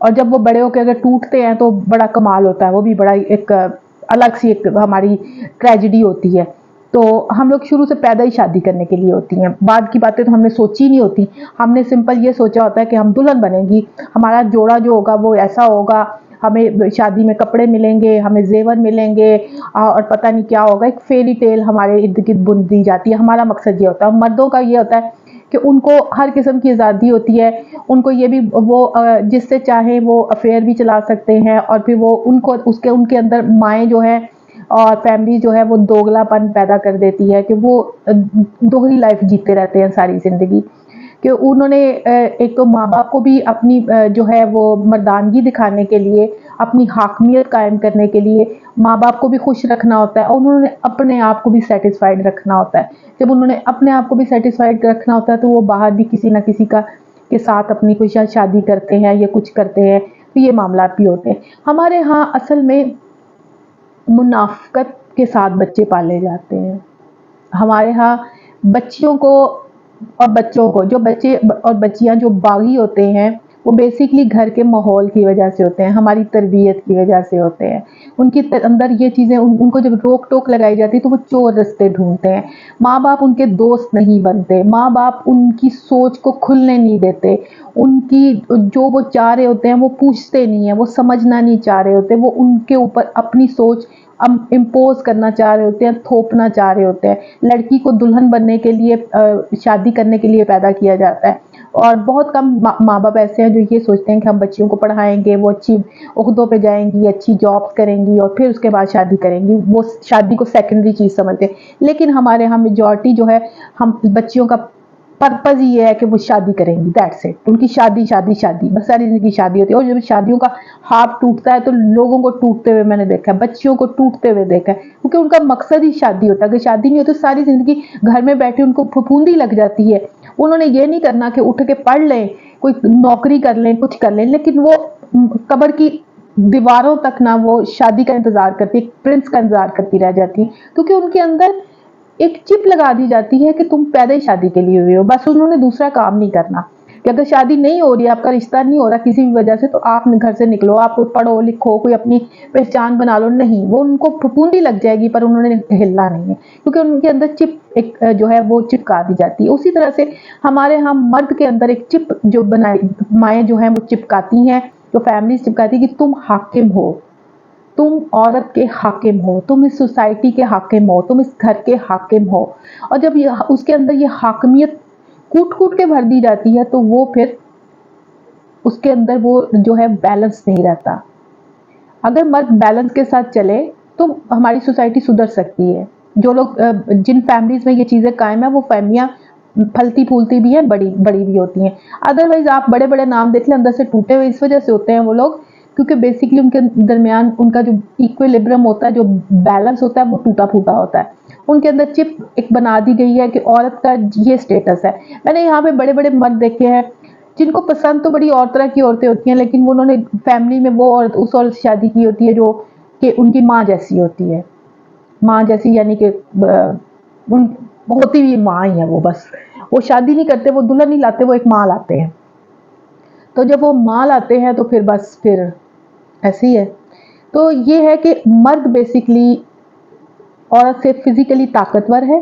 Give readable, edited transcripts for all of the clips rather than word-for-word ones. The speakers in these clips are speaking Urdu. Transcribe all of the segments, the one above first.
اور جب وہ بڑے ہو کے اگر ٹوٹتے ہیں تو بڑا کمال ہوتا ہے، وہ بھی بڑا ایک الگ سی ایک ہماری ٹریجڈی ہوتی ہے۔ تو ہم لوگ شروع سے پیدا ہی شادی کرنے کے لیے ہوتی ہیں، بعد کی باتیں تو ہم نے سوچی نہیں ہوتی، ہم نے سمپل یہ سوچا ہوتا ہے کہ ہم دلہن بنیں گی، ہمارا جوڑا جو ہوگا وہ ایسا ہوگا، ہمیں شادی میں کپڑے ملیں گے، ہمیں زیور ملیں گے، اور پتہ نہیں کیا ہوگا، ایک فیری ٹیل ہمارے ارد گرد بن دی جاتی ہے۔ ہمارا مقصد یہ ہوتا ہے، مردوں کا یہ ہوتا ہے کہ ان کو ہر قسم کی آزادی ہوتی ہے، ان کو یہ بھی وہ جس سے چاہیں وہ افیئر بھی چلا سکتے ہیں، اور پھر وہ ان کے اندر مائیں جو ہے اور فیملی جو ہے وہ دوگلا پن پیدا کر دیتی ہے کہ وہ دوہری لائف جیتے رہتے ہیں ساری زندگی، کہ انہوں نے ایک تو ماں باپ کو بھی اپنی جو ہے وہ مردانگی دکھانے کے لیے، اپنی حاکمیت قائم کرنے کے لیے ماں باپ کو بھی خوش رکھنا ہوتا ہے، اور انہوں نے اپنے آپ کو بھی سیٹسفائیڈ رکھنا ہوتا ہے۔ جب انہوں نے اپنے آپ کو بھی سیٹسفائیڈ رکھنا ہوتا ہے تو وہ باہر بھی کسی نہ کسی کے ساتھ اپنی کوئی شادی کرتے ہیں یا کچھ کرتے ہیں، تو یہ معاملات بھی ہوتے ہیں۔ ہمارے ہاں اصل میں منافقت کے ساتھ بچے پالے جاتے ہیں، ہمارے ہاں بچیوں کو اور بچوں کو، جو بچے اور بچیاں جو باغی ہوتے ہیں وہ بیسیکلی گھر کے ماحول کی وجہ سے ہوتے ہیں، ہماری تربیت کی وجہ سے ہوتے ہیں، ان کے اندر یہ چیزیں ان کو جب روک ٹوک لگائی جاتی ہے تو وہ چور رستے ڈھونڈتے ہیں، ماں باپ ان کے دوست نہیں بنتے، ماں باپ ان کی سوچ کو کھلنے نہیں دیتے، ان کی جو وہ چاہ رہے ہوتے ہیں وہ پوچھتے نہیں ہیں، وہ سمجھنا نہیں چاہ رہے ہوتے، وہ ان کے اوپر اپنی سوچ امپوز کرنا چاہ رہے ہوتے ہیں، تھوپنا چاہ رہے ہوتے ہیں۔ لڑکی کو دلہن بننے کے لیے شادی کرنے کے لیے پیدا کیا جاتا ہے، اور بہت کم ماں باپ ایسے ہیں جو یہ سوچتے ہیں کہ ہم بچیوں کو پڑھائیں گے، وہ اچھی عہدوں پہ جائیں گی، اچھی جاب کریں گی، اور پھر اس کے بعد شادی کریں گی، وہ شادی کو سیکنڈری چیز سمجھتے ہیں۔ لیکن ہمارے یہاں میجورٹی جو ہے، ہم بچیوں کا پرپز یہ ہے کہ وہ شادی کریں گی، دیٹس اٹ، ان کی شادی شادی شادی، بس ساری زندگی شادی ہوتی ہے۔ اور جب شادیوں کا ہاتھ ٹوٹتا ہے تو لوگوں کو ٹوٹتے ہوئے میں نے دیکھا ہے، بچیوں کو ٹوٹتے ہوئے دیکھا ہے، کیونکہ ان کا مقصد ہی شادی ہوتا ہے۔ اگر شادی نہیں ہوتی تو ساری زندگی گھر میں بیٹھے ان کو پھپھوندی لگ جاتی ہے، انہوں نے یہ نہیں کرنا کہ اٹھ کے پڑھ لیں، کوئی نوکری کر لیں، کچھ کر لیں، لیکن وہ قبر کی دیواروں تک نہ وہ شادی کا انتظار کرتی، ایک پرنس کا انتظار کرتی رہ جاتی ہیں، کیونکہ ان کے اندر ایک چپ لگا دی جاتی ہے کہ تم پیدا ہی شادی کے لیے ہوئے ہو، بس انہوں نے دوسرا کام نہیں کرنا، کہ اگر شادی نہیں ہو رہی، آپ کا رشتہ نہیں ہو رہا کسی بھی وجہ سے، تو آپ گھر سے نکلو، آپ کو پڑھو لکھو، کوئی اپنی پہچان بنا لو، نہیں، وہ ان کو پھپھوندی لگ جائے گی پر انہوں نے ہلنا نہیں ہے، کیونکہ ان کے اندر چپ ایک جو ہے وہ چپکا دی جاتی ہے۔ اسی طرح سے ہمارے ہاں مرد کے اندر ایک چپ جو مائیں جو ہیں وہ چپکاتی ہیں، جو فیملیز چپکاتی ہیں کہ تم حاکم ہو، تم عورت کے حاکم ہو، تم اس سوسائٹی کے حاکم ہو، تم اس گھر کے حاکم ہو، اور جب اس کے اندر یہ حاکمیت کوٹ کوٹ کے بھر دی جاتی ہے تو وہ پھر اس کے اندر وہ جو ہے بیلنس نہیں رہتا۔ اگر مرد بیلنس کے ساتھ چلے تو ہماری سوسائٹی سدھر سکتی ہے۔ جو لوگ جن فیملیز میں یہ چیزیں قائم ہیں وہ فیملیاں پھلتی پھولتی بھی ہیں، بڑی بڑی بھی ہوتی ہیں۔ ادروائز آپ بڑے بڑے نام دیکھ لیں، اندر سے ٹوٹے ہوئے اس وجہ سے ہوتے ہیں وہ لوگ، کیونکہ بیسیکلی ان کے درمیان ان کا جو ایکویلبرم ہوتا ہے، جو بیلنس ہوتا ہے وہ ٹوٹا پھوٹا ہوتا ہے۔ ان کے اندر چپ ایک بنا دی گئی ہے کہ عورت کا یہ سٹیٹس ہے۔ میں نے یہاں پہ بڑے بڑے مرد دیکھے ہیں جن کو پسند تو بڑی اور طرح کی عورتیں ہوتی ہیں، لیکن انہوں نے فیملی میں وہ عورت اس عورت سے شادی کی ہوتی ہے جو کہ ان کی ماں جیسی ہوتی ہے، ماں جیسی یعنی کہ ہوتی ہوئی ماں ہی ہے وہ، بس وہ شادی نہیں کرتے، وہ دلہن نہیں لاتے، وہ ایک ماں لاتے ہیں۔ تو جب وہ ماں لاتے ہیں تو پھر بس پھر ایسے ہی ہے۔ تو یہ ہے کہ مرد بیسیکلی عورت سے فزیکلی طاقتور ہے،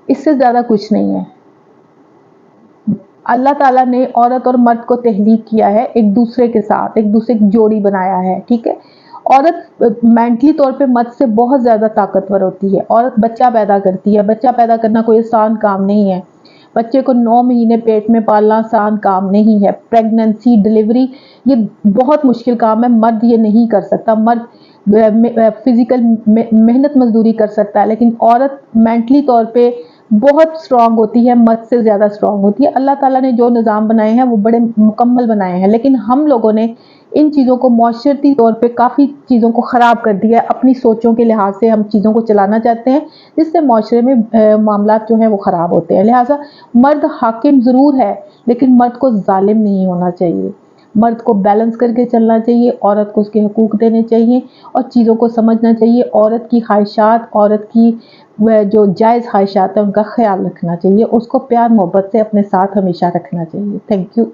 اس سے زیادہ کچھ نہیں ہے۔ اللہ تعالیٰ نے عورت اور مرد کو تخلیق کیا ہے ایک دوسرے کے ساتھ، ایک دوسرے کی جوڑی بنایا ہے، ٹھیک ہے۔ عورت مینٹلی طور پہ مرد سے بہت زیادہ طاقتور ہوتی ہے۔ عورت بچہ پیدا کرتی ہے، بچہ پیدا کرنا کوئی آسان کام نہیں ہے، بچے کو 9 مہینے پیٹ میں پالنا آسان کام نہیں ہے، پریگننسی، ڈیلیوری، یہ بہت مشکل کام ہے، مرد یہ نہیں کر سکتا۔ مرد فزیکل محنت مزدوری کر سکتا ہے، لیکن عورت مینٹلی طور پہ بہت سٹرونگ ہوتی ہے، مرد سے زیادہ سٹرونگ ہوتی ہے۔ اللہ تعالیٰ نے جو نظام بنائے ہیں وہ بڑے مکمل بنائے ہیں، لیکن ہم لوگوں نے ان چیزوں کو معاشرتی طور پہ کافی چیزوں کو خراب کر دیا ہے، اپنی سوچوں کے لحاظ سے ہم چیزوں کو چلانا چاہتے ہیں، جس سے معاشرے میں معاملات جو ہیں وہ خراب ہوتے ہیں۔ لہٰذا مرد حاکم ضرور ہے، لیکن مرد کو ظالم نہیں ہونا چاہیے، مرد کو بیلنس کر کے چلنا چاہیے، عورت کو اس کے حقوق دینے چاہیے اور چیزوں کو سمجھنا چاہیے، عورت کی خواہشات، عورت کی جو جائز خواہشات ہیں ان کا خیال رکھنا چاہیے، اس کو پیار محبت سے اپنے ساتھ ہمیشہ رکھنا چاہیے۔ Thank you.